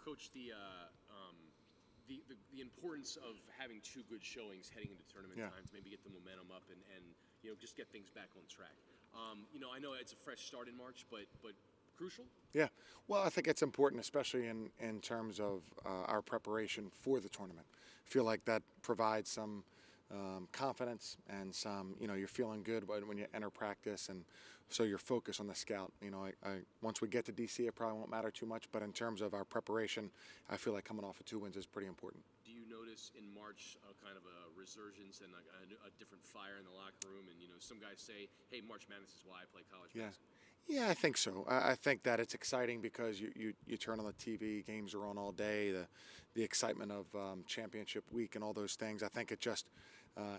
Coach, the importance of having two good showings heading into tournament time to maybe get the momentum up and just get things back on track. I know it's a fresh start in March, but crucial. Yeah, well, I think it's important, especially in terms of our preparation for the tournament. I feel like that provides some confidence and some, you're feeling good when you enter practice, and so you're focused on the scout. Once we get to DC, it probably won't matter too much, but in terms of our preparation, I feel like coming off of 2 wins is pretty important. Do you notice in March kind of a resurgence and a different fire in the locker room? And some guys say, "Hey, March Madness is why I play college basketball." Yeah, I think so. I think that it's exciting because you turn on the TV, games are on all day, the excitement of championship week and all those things. I think it just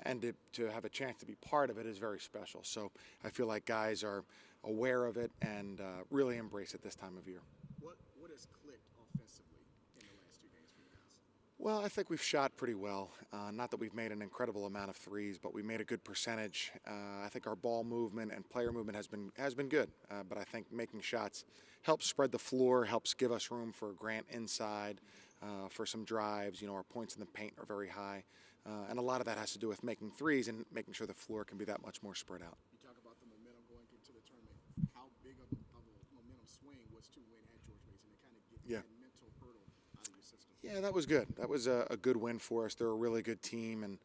and to have a chance to be part of it is very special. So I feel like guys are aware of it and really embrace it this time of year. What has clicked offensively in the last 2 games for you guys? Well, I think we've shot pretty well. Not that we've made an incredible amount of threes, but we made a good percentage. I think our ball movement and player movement has been good. But I think making shots helps spread the floor, helps give us room for Grant inside, for some drives. Our points in the paint are very high. And a lot of that has to do with making threes and making sure the floor can be that much more spread out. You talk about the momentum going into the tournament. How big of a momentum swing was to win at George Mason and kind of get that mental hurdle out of your system? Yeah, that was good. That was a good win for us. They're a really good team, and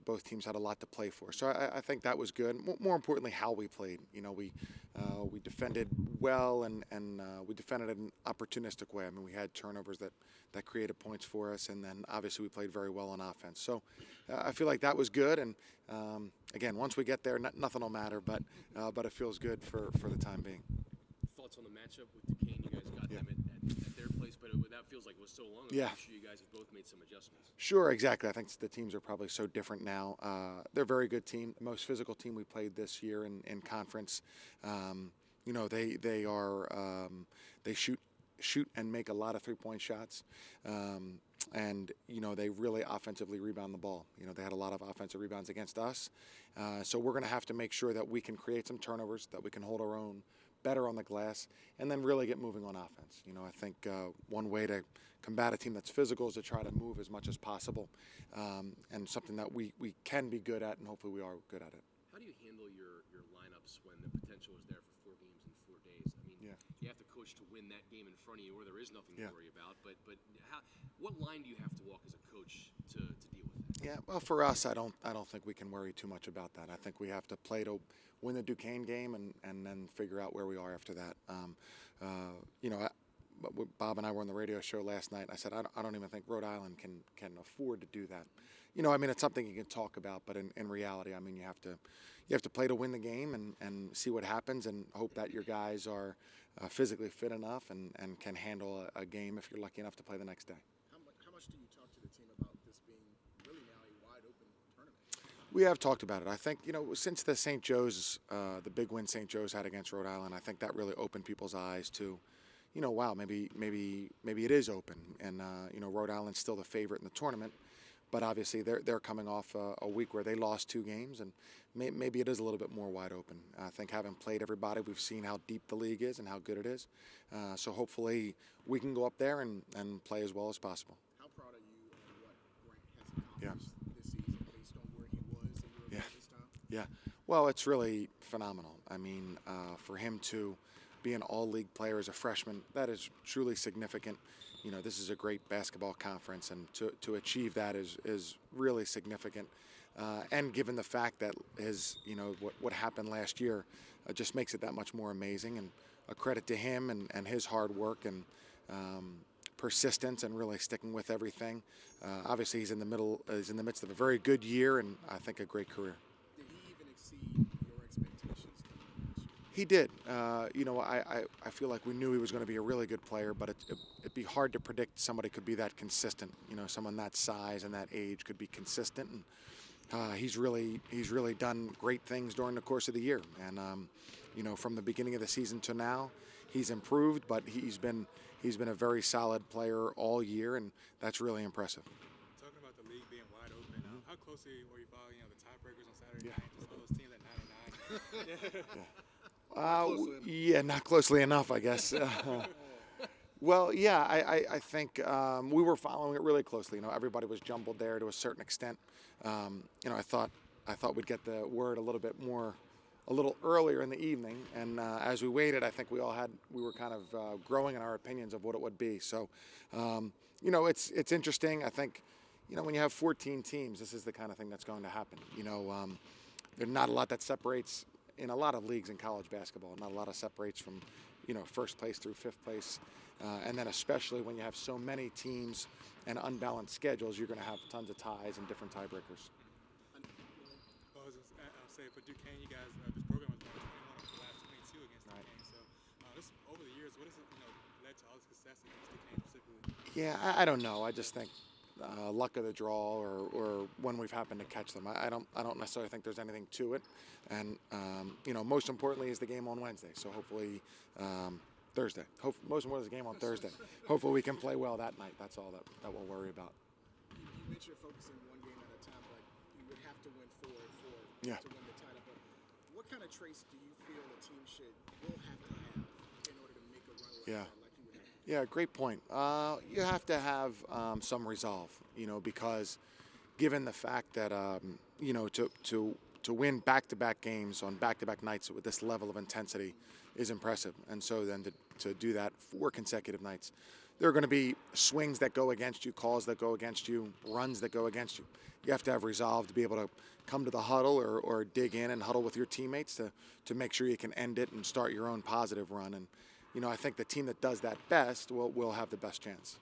both teams had a lot to play for. So I think that was good. More importantly, how we played. We defended well, and we defended in an opportunistic way. I mean, we had turnovers that created points for us, and then obviously we played very well on offense. So I feel like that was good. And again, once we get there, nothing will matter. But it feels good for the time being. Thoughts on the matchup with Duquesne? You guys got them at their place, but that feels like it was so long ago. I'm sure you guys have both made some adjustments. Sure, exactly. I think the teams are probably so different now. They're a very good team, the most physical team we played this year in conference. They shoot and make a lot of three-point shots, and they really offensively rebound the ball. They had a lot of offensive rebounds against us, so we're going to have to make sure that we can create some turnovers, that we can hold our own better on the glass, and then really get moving on offense. I think one way to combat a team that's physical is to try to move as much as possible, and something that we can be good at, and hopefully we are good at it. How do you handle your lineups when the potential is there for 4 games in 4 days? I mean, you have to coach to win that game in front of you, or there is nothing to worry about. But what line do you have to walk as a coach to deal with that? Yeah, well, for us, I don't think we can worry too much about that. I think we have to play to win the Duquesne game and then figure out where we are after that. Bob and I were on the radio show last night, and I said I don't even think Rhode Island can afford to do that. It's something you can talk about, but in reality, I mean, you have to play to win the game and see what happens, and hope that your guys are physically fit enough and can handle a game if you're lucky enough to play the next day. How much do you talk to the team about this being really now a wide open tournament? We have talked about it. I think, since the St. Joe's, the big win St. Joe's had against Rhode Island, I think that really opened people's eyes to, wow, maybe it is open. And, Rhode Island's still the favorite in the tournament. But obviously they're coming off a week where they lost 2 games, and maybe it is a little bit more wide open. I think having played everybody, we've seen how deep the league is and how good it is. So hopefully we can go up there and play as well as possible. How proud are you of what Grant has accomplished this season based on where he was a year ago this time? Yeah. Well, it's really phenomenal. I mean, for him to be an all-league player as a freshman, that is truly significant. This is a great basketball conference, and to achieve that is really significant. And given the fact that what happened last year just makes it that much more amazing, and a credit to him and his hard work and persistence and really sticking with everything. Obviously, he's in the midst of a very good year, and I think a great career. Did he even exceed your expectations coming into this year? He did. I feel like we knew he was going to be a really good player, but it'd be hard to predict somebody could be that consistent. Someone that size and that age could be consistent. And he's really done great things during the course of the year. And from the beginning of the season to now, he's improved, but he's been a very solid player all year, and that's really impressive. Talking about the league being wide open, how closely were you following the tiebreakers on Saturday night? Just all those teams at 9-9. Not closely enough, I guess. Well, yeah, I think we were following it really closely. You know, everybody was jumbled there to a certain extent. You know, I thought we'd get the word a little bit more, a little earlier in the evening. And as we waited, I think we were kind of growing in our opinions of what it would be. So, you know, it's interesting. I think, you know, when you have 14 teams, this is the kind of thing that's going to happen. You know, there's not a lot that separates in a lot of leagues in college basketball. Not a lot of separates from, you know, first place through fifth place. And then especially when you have so many teams and unbalanced schedules, you're going to have tons of ties and different tiebreakers. I'll say for Duquesne, you guys, this program was number 21 of the last 22 against Duquesne. So just over the years, what has it led to all the success against Duquesne specifically? Yeah, I don't know. I just think luck of the draw, or when we've happened to catch them. I don't necessarily think there's anything to it. And you know, most importantly is the game on Wednesday. So hopefully Thursday. Most importantly is the game on Thursday. Hopefully we can play well that night. That's all that we'll worry about. You mentioned focusing one game at a time, but you would have to win four Yeah. to win the title. But what kind of traits do you feel the team will have to have in order to make a run like Yeah. that, like you would have to? Yeah, great point. You have to have some resolve, you know, because given the fact that you know, to win back-to-back games on back-to-back nights with this level of intensity is impressive. And so then to do that 4 consecutive nights, there are going to be swings that go against you, calls that go against you, runs that go against you. You have to have resolve to be able to come to the huddle or dig in and huddle with your teammates to make sure you can end it and start your own positive run. And, you know, I think the team that does that best will have the best chance.